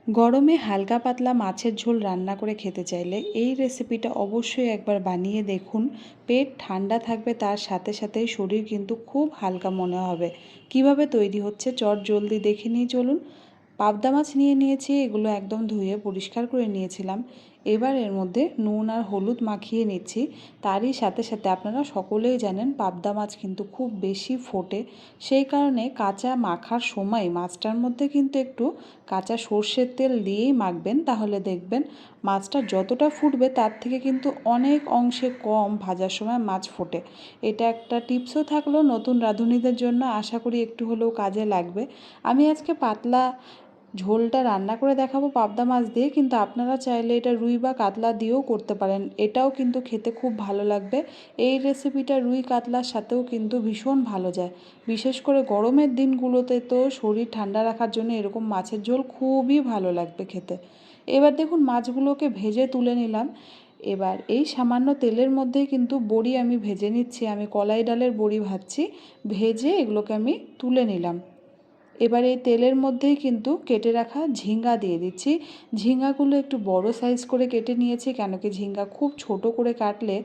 গরমে হালকা পাতলা মাছের ঝোল রান্না করে খেতে চাইলে এই রেসিপিটা অবশ্যই একবার বানিয়ে দেখুন। পেট ঠান্ডা থাকবে, তার সাথে সাথে শরীর কিন্তু খুব হালকা মনে হবে। কিভাবে তৈরি হচ্ছে চট জলদি দেখে নিয়ে চলুন। পাবদা মাছ নিয়ে নিয়েছি, এগুলো একদম ধুয়ে পরিষ্কার করে নিয়েছিলাম। এবার এর মধ্যে নুন আর হলুদ মাখিয়ে নিচ্ছি। তারই সাথে সাথে আপনারা সকলেই জানেন পাবদা মাছ কিন্তু খুব বেশি ফোটে, সেই কারণে কাঁচা মাখার সময় মাছটার মধ্যে কিন্তু একটু কাঁচা সর্ষের তেল দিয়েই মাখবেন, তাহলে দেখবেন মাছটা যতটা ফুটবে তার থেকে কিন্তু অনেক অংশে কম ভাজার সময় মাছ ফোটে। এটা একটা টিপসও থাকলো নতুন রাঁধুনিদের জন্য, আশা করি একটু হলেও কাজে লাগবে। আমি আজকে পাতলা ঝোলটা রান্না করে দেখাবো পাবদা মাছ দিয়ে, কিন্তু আপনারা চাইলে এটা রুই বা কাতলা দিয়েও করতে পারেন, এটাও কিন্তু খেতে খুব ভালো লাগবে। এই রেসিপিটা রুই কাতলার সাথেও কিন্তু ভীষণ ভালো যায়। বিশেষ করে গরমের দিনগুলোতে তো শরীর ঠান্ডা রাখার জন্য এরকম মাছের ঝোল খুবই ভালো লাগবে খেতে। এবার দেখুন মাছগুলোকে ভেজে তুলে নিলাম। এবার এই সামান্য তেলের মধ্যেই কিন্তু বড়ি আমি ভেজে নিচ্ছি, আমি কলাই ডালের বড়ি ভাজছি। ভেজে এগুলোকে আমি তুলে নিলাম। এবার এই তেলের মধ্যেই কিন্তু কেটে রাখা ঝিঙ্গা দিয়ে দিচ্ছি। ঝিঙ্গাগুলো একটু বড় সাইজ করে কেটে নিয়েছি, কেন কি ঝিঙ্গা খুব ছোট করে কাটলে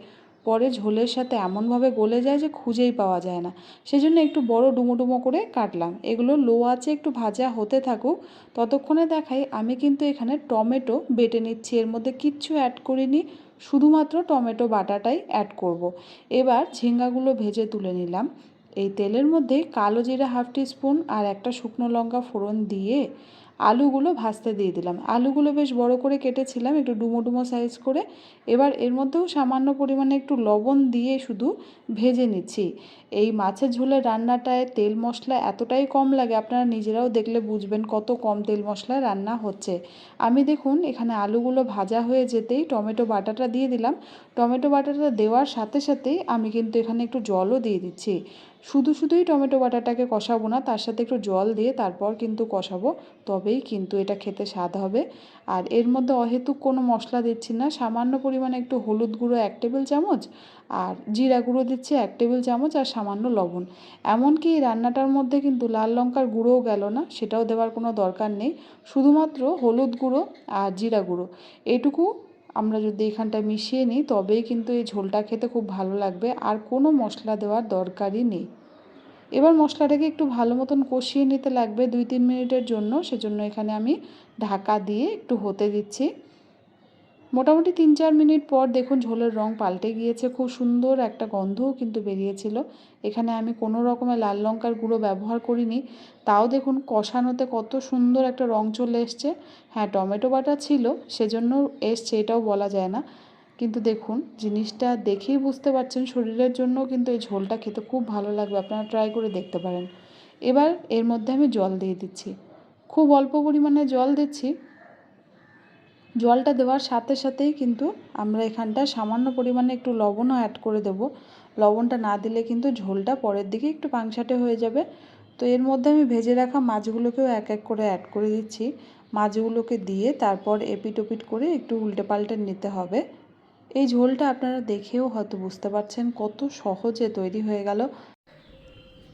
পরে ঝোলের সাথে এমনভাবে গলে যায় যে খুঁজেই পাওয়া যায় না, সেজন্য একটু বড় ডুমো ডুমো করে কাটলাম। এগুলো লো আঁচে একটু ভাজা হতে থাকুক, ততক্ষণে দেখাই আমি কিন্তু এখানে টমেটো বেটে নিচ্ছি। এর মধ্যে কিচ্ছু অ্যাড করিনি, শুধুমাত্র টমেটো বাটাটাই অ্যাড করব। এবার ঝিঙ্গাগুলো ভেজে তুলে নিলাম। এই তেলের মধ্যে কালো জিরা হাফ টিস্পুন আর একটা শুকনো লঙ্কা ফোড়ন দিয়ে আলুগুলো ভাজতে দিয়ে দিলাম। আলুগুলো বেশ বড় করে কেটেছিলাম, একটু ডুমো ডুমো সাইজ করে। এবার এর মধ্যেও সামান্য পরিমাণে একটু লবণ দিয়ে শুধু ভেজে নিচ্ছি। এই মাছের ঝোলের রান্নাটায় তেল মশলা এতটাই কম লাগে, আপনারা নিজেরাও দেখলে বুঝবেন কত কম তেল মশলায় রান্না হচ্ছে। আমি দেখুন এখানে আলুগুলো ভাজা হয়ে যেতেই টমেটো বাটাটা দিয়ে দিলাম। টমেটো বাটাটা দেওয়ার সাথে সাথেই আমি কিন্তু এখানে একটু জলও দিয়ে দিচ্ছি। শুধুই টমেটো বাটাটাকে কষাবো না, তার সাথে একটু জল দিয়ে তারপর কিন্তু কষাবো, তবেই কিন্তু এটা খেতে স্বাদ হবে। আর এর মধ্যে অহেতুক কোনো মশলা দিচ্ছি না, সামান্য পরিমাণে একটু হলুদ গুঁড়ো 1 টেবিল চামচ আর জিরা গুঁড়ো দিচ্ছি 1 টেবিল চামচ আর সামান্য লবণ। এমনকি এই রান্নাটার মধ্যে কিন্তু লাল লঙ্কার গুঁড়োও গেল না, সেটাও দেওয়ার কোনো দরকার নেই। শুধুমাত্র হলুদ গুঁড়ো আর জিরা গুঁড়ো এটুকু আমরা যদি এখানটায় মিশিয়ে নিই তবেই কিন্তু এই ঝোলটা খেতে খুব ভালো লাগবে, আর কোনো মশলা দেওয়ার দরকারই নেই। এবার মশলাটাকে একটু ভালো মতন কষিয়ে নিতে লাগবে 2-3 মিনিটের জন্য, সেজন্য এখানে আমি ঢাকা দিয়ে একটু হতে দিচ্ছি। মোটামুটি 3-4 মিনিট পর দেখুন ঝোলের রং পাল্টে গিয়েছে, খুব সুন্দর একটা গন্ধও কিন্তু বেরিয়েছিল। এখানে আমি কোনো রকমের লাল লঙ্কার গুঁড়ো ব্যবহার করিনি, তাও দেখুন কষানোতে কত সুন্দর একটা রং চলে এসছে। হ্যাঁ, টমেটো বাটা ছিল সেজন্য এসছে, এটাও বলা যায় না, কিন্তু দেখুন জিনিসটা দেখেই বুঝতে পারছেন শরীরের জন্য কিন্তু এই ঝোলটা খেতে খুব ভালো লাগবে, আপনারা ট্রাই করে দেখতে পারেন। এবার এর মধ্যে আমি জল দিয়ে দিচ্ছি, খুব অল্প পরিমাণে জল দিচ্ছি। জলটা দেওয়ার সাথে সাথেই কিন্তু আমরা এখানটায় সামান্য পরিমাণে একটু লবণও অ্যাড করে দেব। লবণটা না দিলে কিন্তু ঝোলটা পরের দিকে একটু পাংশাটে হয়ে যাবে। তো এর মধ্যে আমি ভেজে রাখা মাছগুলোকেও এক এক করে অ্যাড করে দিচ্ছি। মাছগুলোকে দিয়ে তারপর এপিট ওপিট করে একটু উল্টে পাল্টে নিতে হবে। এই ঝোলটা আপনারা দেখেও হয়তো বুঝতে পারছেন কত সহজে তৈরি হয়ে গেল।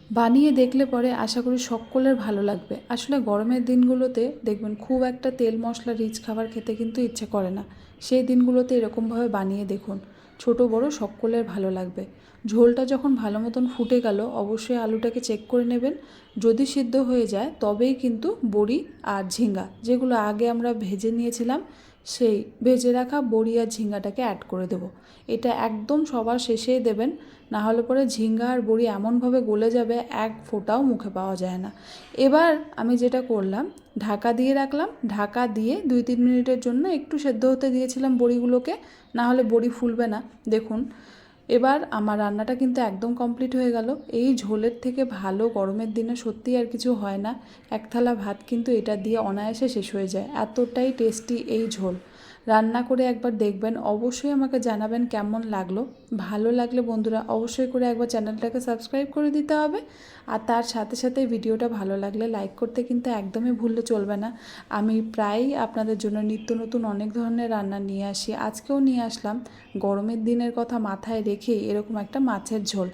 বানিয়ে দেখলে পরে আশা করি সকলের ভালো লাগবে। আসলে গরমের দিনগুলোতে দেখবেন খুব একটা তেল মশলা রিচ খাবার খেতে কিন্তু ইচ্ছে করে না, সেই দিনগুলোতে এরকমভাবে বানিয়ে দেখুন, ছোট বড় সকলের ভালো লাগবে। ঝোলটা যখন ভালো মতন ফুটে গেল অবশ্যই আলুটাকে চেক করে নেবেন, যদি সিদ্ধ হয়ে যায় তবেই কিন্তু বড়ি আর ঝিঙ্গা যেগুলো আগে আমরা ভেজে নিয়েছিলাম সেই ভেজে রাখা বড়ি আর ঝিঙ্গাটাকে অ্যাড করে দেব। এটা একদম সবার শেষেই দেবেন, না হলে পরে ঝিঙ্গা আর বড়ি এমনভাবে গলে যাবে এক ফোঁটাও মুখে পাওয়া যায় না। এবার আমি যেটা করলাম ঢাকা দিয়ে রাখলাম, ঢাকা দিয়ে 2-3 মিনিটের জন্য একটু সেদ্ধ হতে দিয়েছিলাম বড়িগুলোকে, না হলে বড়ি ফুলবে না। দেখুন এবার আমার রান্নাটা কিন্তু একদম কমপ্লিট হয়ে গেল। এই ঝোলের থেকে ভালো গরমের দিনে সত্যি আর কিছু হয় না, এক থালা ভাত কিন্তু এটা দিয়ে অনায়াসে শেষ হয়ে যায়, এতটাই টেস্টি এই ঝোল। রান্না করে একবার দেখবেন, অবশ্যই আমাকে জানাবেন কেমন লাগলো। ভালো লাগলে বন্ধুরা অবশ্যই করে একবার চ্যানেলটাকে সাবস্ক্রাইব করে দিতে হবে, আর তার সাথে সাথে ভিডিওটা ভালো লাগলে লাইক করতে কিন্তু একদমই ভুললে চলবে না। আমি প্রায়ই আপনাদের জন্য নিত্য নতুন অনেক ধরনের রান্না নিয়ে আসি, আজকেও নিয়ে আসলাম গরমের দিনের কথা মাথায় রেখেই এরকম একটা মাছের ঝোল।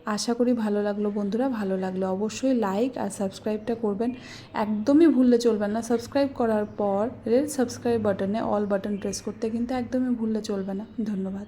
আশা করি ভালো লাগলো বন্ধুরা। ভালো লাগলে অবশ্যই লাইক আর সাবস্ক্রাইবটা করবেন, একদমই ভুললে চলবেন না। সাবস্ক্রাইব করার পর রেড সাবস্ক্রাইব বাটনে অল বাটন প্রেস করতে কিন্তু একদমই ভুললে চলবে না। ধন্যবাদ।